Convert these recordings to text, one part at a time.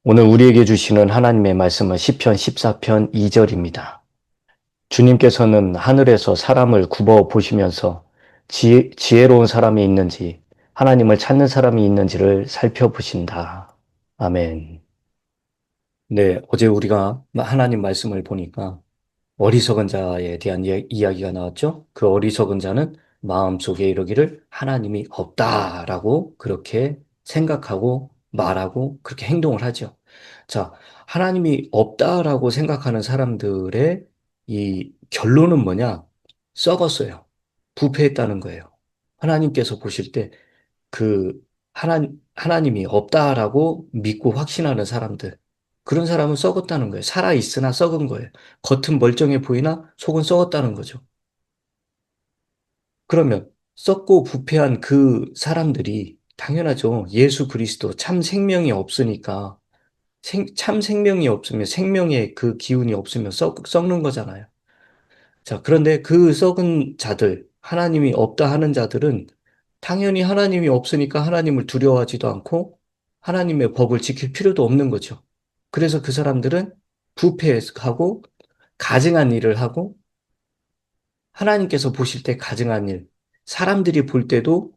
오늘 우리에게 주시는 하나님의 말씀은 시편 14편 2절입니다. 주님께서는 하늘에서 사람을 굽어 보시면서 지혜로운 사람이 있는지, 하나님을 찾는 사람이 있는지를 살펴보신다. 아멘. 네, 어제 우리가 하나님 말씀을 보니까 어리석은 자에 대한 이야기가 나왔죠? 그 어리석은 자는 마음속에 이르기를 하나님이 없다라고 그렇게 생각하고 말하고 그렇게 행동을 하죠. 자, 하나님이 없다라고 생각하는 사람들의 이 결론은 뭐냐? 썩었어요. 부패했다는 거예요. 하나님께서 보실 때 그 하나님이 없다라고 믿고 확신하는 사람들, 그런 사람은 썩었다는 거예요. 살아있으나 썩은 거예요. 겉은 멀쩡해 보이나 속은 썩었다는 거죠. 그러면 썩고 부패한 그 사람들이 당연하죠. 예수 그리스도 참 생명이 없으니까 참 생명이 없으면 생명의 그 기운이 없으면 썩는 거잖아요. 자, 그런데 그 썩은 자들, 하나님이 없다 하는 자들은 당연히 하나님이 없으니까 하나님을 두려워하지도 않고 하나님의 법을 지킬 필요도 없는 거죠. 그래서 그 사람들은 부패하고 가증한 일을 하고 하나님께서 보실 때 가증한 일, 사람들이 볼 때도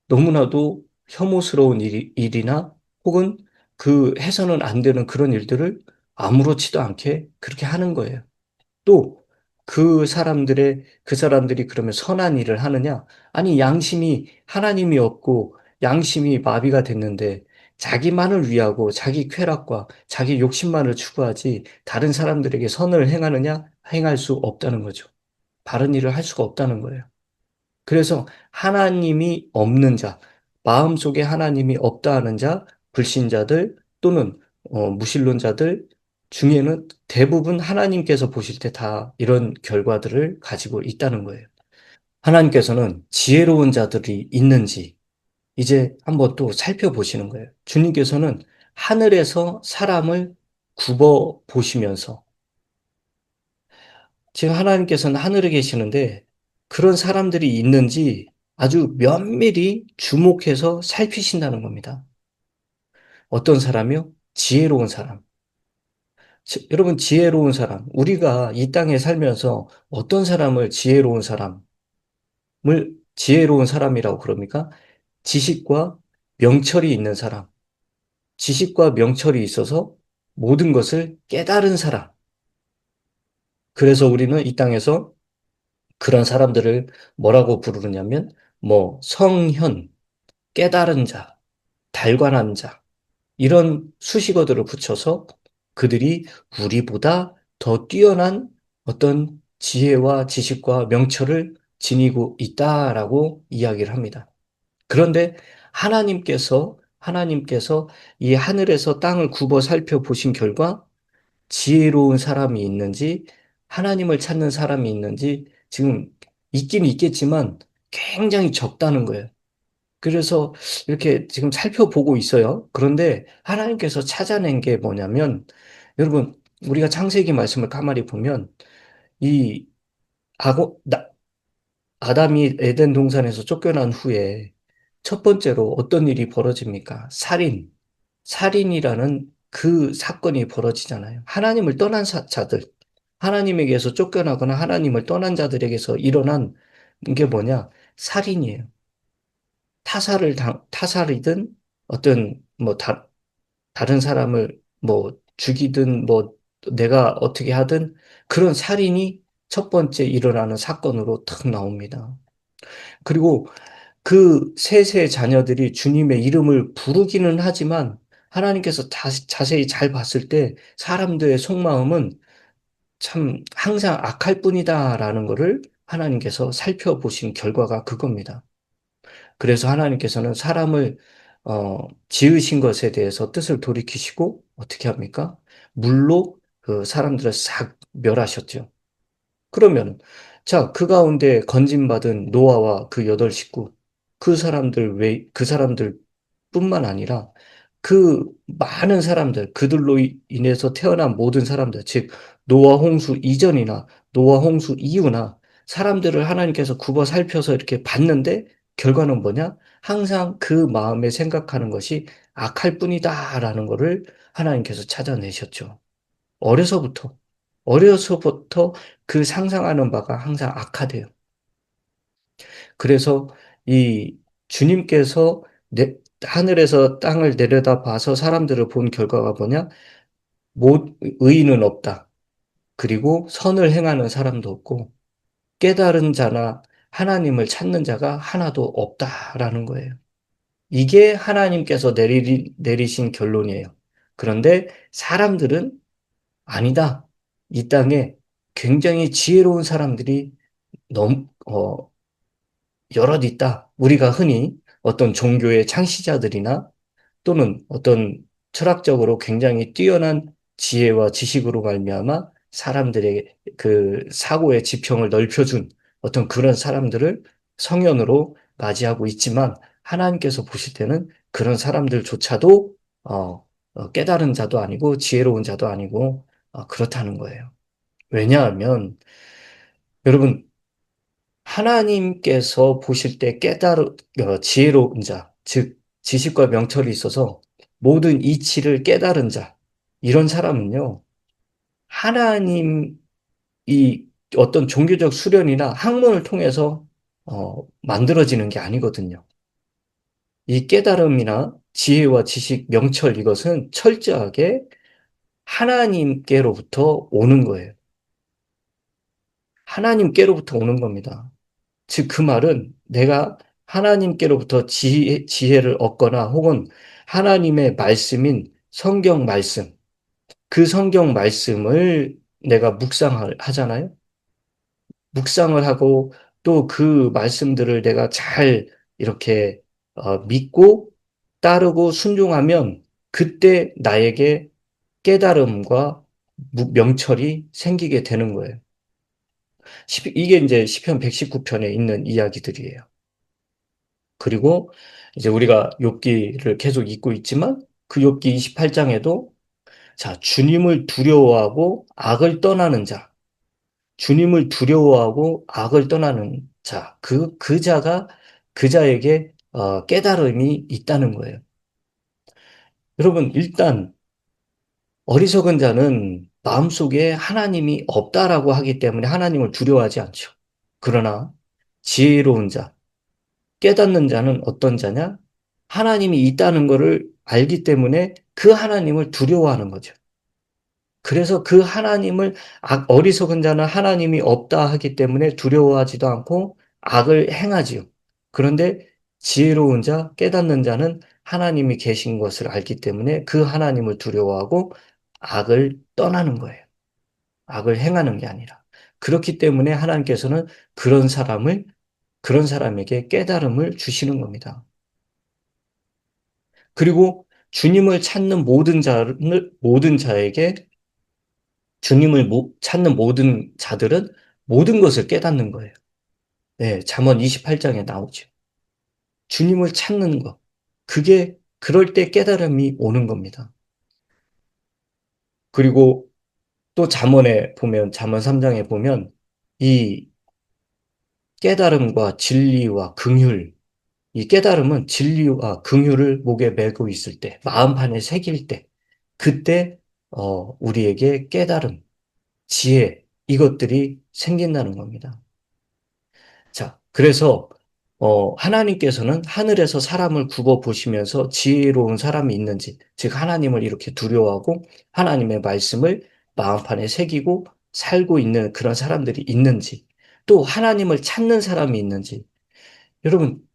너무나도 혐오스러운 일이나 혹은 그 해서는 안 되는 그런 일들을 아무렇지도 않게 그렇게 하는 거예요. 또 그 사람들이 그러면 선한 일을 하느냐? 아니, 양심이 하나님이 없고 양심이 마비가 됐는데 자기만을 위하고 자기 쾌락과 자기 욕심만을 추구하지 다른 사람들에게 선을 행하느냐? 행할 수 없다는 거죠. 바른 일을 할 수가 없다는 거예요. 그래서 하나님이 없는 자, 마음속에 하나님이 없다 하는 자, 불신자들 또는 무신론자들 중에는 대부분 하나님께서 보실 때 다 이런 결과들을 가지고 있다는 거예요. 하나님께서는 지혜로운 자들이 있는지 이제 한번 또 살펴보시는 거예요. 주님께서는 하늘에서 사람을 굽어 보시면서 지금 하나님께서는 하늘에 계시는데 그런 사람들이 있는지 아주 면밀히 주목해서 살피신다는 겁니다. 어떤 사람이요? 지혜로운 사람. 여러분, 지혜로운 사람. 우리가 이 땅에 살면서 어떤 사람을 지혜로운 사람이라고 그럽니까? 지식과 명철이 있는 사람. 지식과 명철이 있어서 모든 것을 깨달은 사람. 그래서 우리는 이 땅에서 그런 사람들을 뭐라고 부르느냐면, 뭐, 성현, 깨달은 자, 달관한 자, 이런 수식어들을 붙여서 그들이 우리보다 더 뛰어난 어떤 지혜와 지식과 명철을 지니고 있다라고 이야기를 합니다. 그런데 하나님께서 이 하늘에서 땅을 굽어 살펴보신 결과 지혜로운 사람이 있는지 하나님을 찾는 사람이 있는지 지금 있긴 있겠지만 굉장히 적다는 거예요. 그래서 이렇게 지금 살펴보고 있어요. 그런데 하나님께서 찾아낸 게 뭐냐면 여러분 우리가 창세기 말씀을 가만히 보면 이 아고, 나- 아담이 에덴 동산에서 쫓겨난 후에 첫 번째로 어떤 일이 벌어집니까? 살인이라는 그 사건이 벌어지잖아요. 하나님을 떠난 자들, 하나님에게서 쫓겨나거나 하나님을 떠난 자들에게서 일어난 게 뭐냐? 살인이에요. 타살이든 어떤 뭐 다른 사람을 뭐 죽이든 뭐 내가 어떻게 하든 그런 살인이 첫 번째 일어나는 사건으로 탁 나옵니다. 그리고 그 셋의 자녀들이 주님의 이름을 부르기는 하지만 하나님께서 자세히 잘 봤을 때 사람들의 속마음은 참 항상 악할 뿐이다라는 것을 하나님께서 살펴보신 결과가 그겁니다. 그래서 하나님께서는 사람을 지으신 것에 대해서 뜻을 돌이키시고 어떻게 합니까? 물로 그 사람들을 싹 멸하셨죠. 그러면 자, 그 가운데 건진받은 노아와 그 여덟 식구 그 사람들뿐만 아니라 그 많은 사람들 그들로 인해서 태어난 모든 사람들 즉 노아 홍수 이전이나 노아 홍수 이후나 사람들을 하나님께서 굽어 살펴서 이렇게 봤는데 결과는 뭐냐? 항상 그 마음에 생각하는 것이 악할 뿐이다라는 것을 하나님께서 찾아내셨죠. 어려서부터. 어려서부터 그 상상하는 바가 항상 악하대요. 그래서 이 주님께서 하늘에서 땅을 내려다 봐서 사람들을 본 결과가 뭐냐? 의인은 없다. 그리고 선을 행하는 사람도 없고 깨달은 자나 하나님을 찾는 자가 하나도 없다라는 거예요. 이게 하나님께서 내리신 결론이에요. 그런데 사람들은 아니다. 이 땅에 굉장히 지혜로운 사람들이 여럿 있다. 우리가 흔히 어떤 종교의 창시자들이나 또는 어떤 철학적으로 굉장히 뛰어난 지혜와 지식으로 말미암아 사람들의 그 사고의 지평을 넓혀준 어떤 그런 사람들을 성현으로 맞이하고 있지만 하나님께서 보실 때는 그런 사람들조차도 깨달은 자도 아니고 지혜로운 자도 아니고 그렇다는 거예요. 왜냐하면 여러분 하나님께서 보실 때 지혜로운 자, 즉 지식과 명철이 있어서 모든 이치를 깨달은 자, 이런 사람은요, 하나님이 어떤 종교적 수련이나 학문을 통해서 만들어지는 게 아니거든요. 이 깨달음이나 지혜와 지식, 명철 이것은 철저하게 하나님께로부터 오는 거예요. 하나님께로부터 오는 겁니다. 즉, 그 말은 내가 하나님께로부터 지혜를 얻거나 혹은 하나님의 말씀인 성경 말씀, 그 성경 말씀을 내가 묵상을 하잖아요. 묵상을 하고 또 그 말씀들을 내가 잘 이렇게 믿고 따르고 순종하면 그때 나에게 깨달음과 명철이 생기게 되는 거예요. 이게 이제 시편 119편에 있는 이야기들이에요. 그리고 이제 우리가 욥기를 계속 읽고 있지만 그 욥기 28장에도 자, 주님을 두려워하고 악을 떠나는 자, 주님을 두려워하고 악을 떠나는 자, 그 자가 그 자에게 깨달음이 있다는 거예요. 여러분, 일단 어리석은 자는 마음속에 하나님이 없다라고 하기 때문에 하나님을 두려워하지 않죠. 그러나 지혜로운 자, 깨닫는 자는 어떤 자냐? 하나님이 있다는 것을 알기 때문에 그 하나님을 두려워하는 거죠. 그래서 그 하나님을 어리석은 자는 하나님이 없다 하기 때문에 두려워하지도 않고 악을 행하지요. 그런데 지혜로운 자, 깨닫는 자는 하나님이 계신 것을 알기 때문에 그 하나님을 두려워하고 악을 떠나는 거예요. 악을 행하는 게 아니라. 그렇기 때문에 하나님께서는 그런 사람에게 깨달음을 주시는 겁니다. 그리고 주님을 찾는 모든 자에게 주님을 찾는 모든 자들은 모든 것을 깨닫는 거예요. 네, 잠언 28장에 나오죠. 주님을 찾는 것. 그럴 때 깨달음이 오는 겁니다. 그리고 또 잠언 3장에 보면 이 깨달음과 진리와 긍휼, 이 깨달음은 진리와 긍휼을 목에 메고 있을 때, 마음판에 새길 때, 그때 우리에게 깨달음, 지혜 이것들이 생긴다는 겁니다. 자, 그래서 하나님께서는 하늘에서 사람을 굽어 보시면서 지혜로운 사람이 있는지, 즉 하나님을 이렇게 두려워하고 하나님의 말씀을 마음판에 새기고 살고 있는 그런 사람들이 있는지, 또 하나님을 찾는 사람이 있는지. 여러분,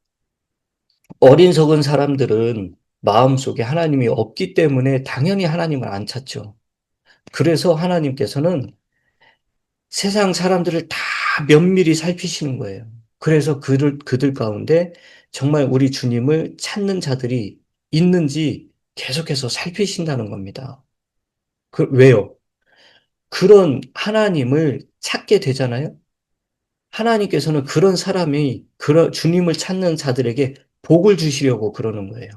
어린석은 사람들은 마음속에 하나님이 없기 때문에 당연히 하나님을 안 찾죠. 그래서 하나님께서는 세상 사람들을 다 면밀히 살피시는 거예요. 그래서 그들 가운데 정말 우리 주님을 찾는 자들이 있는지 계속해서 살피신다는 겁니다. 왜요? 그런 하나님을 찾게 되잖아요? 하나님께서는 그런 사람이, 그런 주님을 찾는 자들에게 복을 주시려고 그러는 거예요.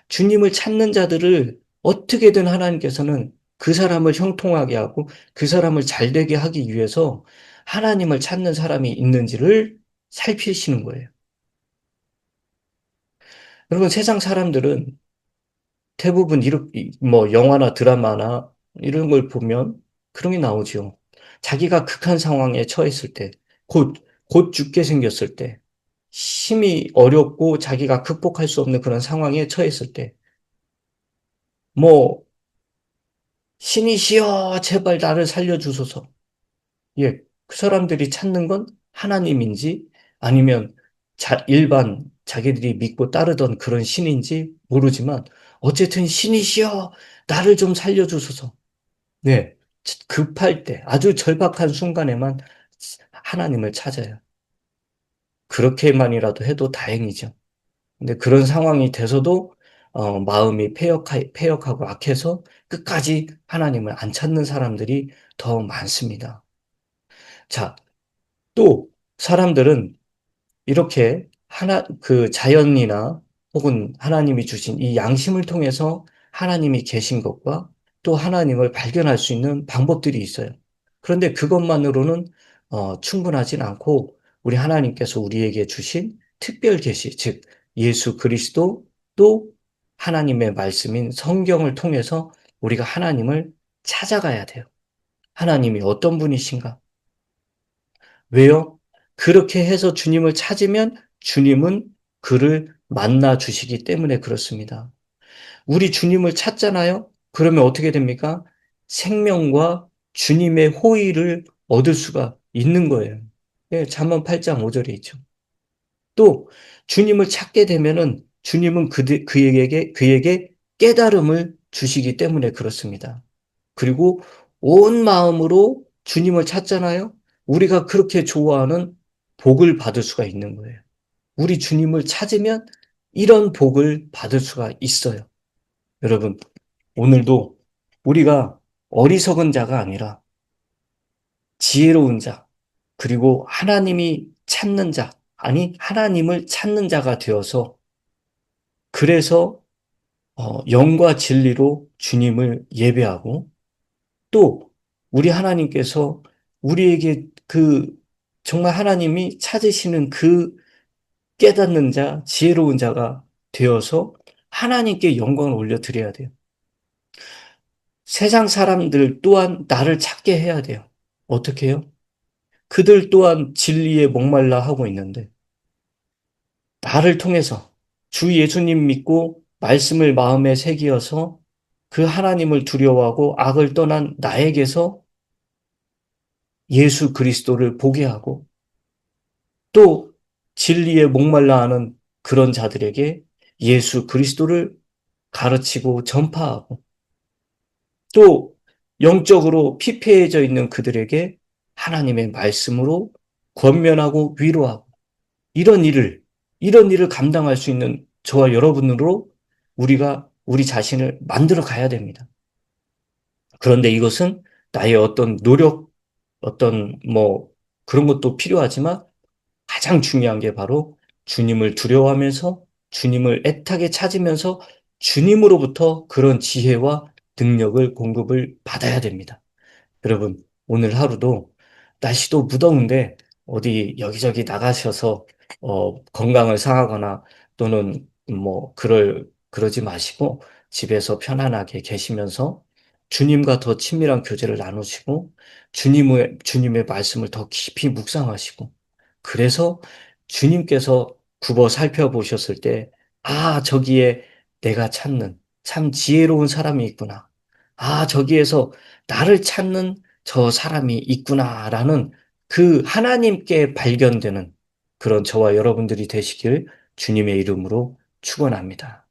주님을 찾는 자들을 어떻게든 하나님께서는 그 사람을 형통하게 하고 그 사람을 잘되게 하기 위해서 하나님을 찾는 사람이 있는지를 살피시는 거예요. 여러분, 세상 사람들은 대부분 이렇게, 뭐, 영화나 드라마나 이런 걸 보면 그런 게 나오죠. 자기가 극한 상황에 처했을 때, 곧, 곧 죽게 생겼을 때, 심히 어렵고 자기가 극복할 수 없는 그런 상황에 처했을 때, 뭐, 신이시여, 제발 나를 살려주소서. 예, 그 사람들이 찾는 건 하나님인지 아니면 일반 자기들이 믿고 따르던 그런 신인지 모르지만 어쨌든 신이시여, 나를 좀 살려주소서. 네, 급할 때, 아주 절박한 순간에만 하나님을 찾아요. 그렇게만이라도 해도 다행이죠. 근데 그런 상황이 돼서도 마음이 패역하고 악해서 끝까지 하나님을 안 찾는 사람들이 더 많습니다. 자, 또 사람들은 이렇게 그 자연이나 혹은 하나님이 주신 이 양심을 통해서 하나님이 계신 것과 또 하나님을 발견할 수 있는 방법들이 있어요. 그런데 그것만으로는 충분하진 않고 우리 하나님께서 우리에게 주신 특별 계시, 즉 예수 그리스도 또 하나님의 말씀인 성경을 통해서 우리가 하나님을 찾아가야 돼요. 하나님이 어떤 분이신가? 왜요? 그렇게 해서 주님을 찾으면 주님은 그를 만나 주시기 때문에 그렇습니다. 우리 주님을 찾잖아요? 그러면 어떻게 됩니까? 생명과 주님의 호의를 얻을 수가 있는 거예요. 예, 잠언 8장 5절에 있죠. 또 주님을 찾게 되면은 주님은 그에게 깨달음을 주시기 때문에 그렇습니다. 그리고 온 마음으로 주님을 찾잖아요. 우리가 그렇게 좋아하는 복을 받을 수가 있는 거예요. 우리 주님을 찾으면 이런 복을 받을 수가 있어요. 여러분, 오늘도 우리가 어리석은 자가 아니라 지혜로운 자, 그리고 하나님이 찾는 자, 아니, 하나님을 찾는 자가 되어서 그래서 영과 진리로 주님을 예배하고 또 우리 하나님께서 우리에게 정말 하나님이 찾으시는 그 깨닫는 자, 지혜로운 자가 되어서 하나님께 영광을 올려드려야 돼요. 세상 사람들 또한 나를 찾게 해야 돼요. 어떻게 해요? 그들 또한 진리에 목말라 하고 있는데 나를 통해서 주 예수님 믿고 말씀을 마음에 새기어서 그 하나님을 두려워하고 악을 떠난 나에게서 예수 그리스도를 보게 하고 또 진리에 목말라 하는 그런 자들에게 예수 그리스도를 가르치고 전파하고 또 영적으로 피폐해져 있는 그들에게 하나님의 말씀으로 권면하고 위로하고 이런 일을, 이런 일을 감당할 수 있는 저와 여러분으로 우리가 우리 자신을 만들어 가야 됩니다. 그런데 이것은 나의 어떤 노력, 어떤 그런 것도 필요하지만 가장 중요한 게 바로 주님을 두려워하면서 주님을 애타게 찾으면서 주님으로부터 그런 지혜와 능력을 공급을 받아야 됩니다. 여러분, 오늘 하루도 날씨도 무더운데 어디 여기저기 나가셔서 건강을 상하거나 또는 그러지 마시고 집에서 편안하게 계시면서 주님과 더 친밀한 교제를 나누시고 주님의 말씀을 더 깊이 묵상하시고 그래서 주님께서 굽어 살펴보셨을 때, 아, 저기에 내가 찾는 참 지혜로운 사람이 있구나. 아, 저기에서 나를 찾는 저 사람이 있구나라는 그 하나님께 발견되는 그런 저와 여러분들이 되시길 주님의 이름으로 축원합니다.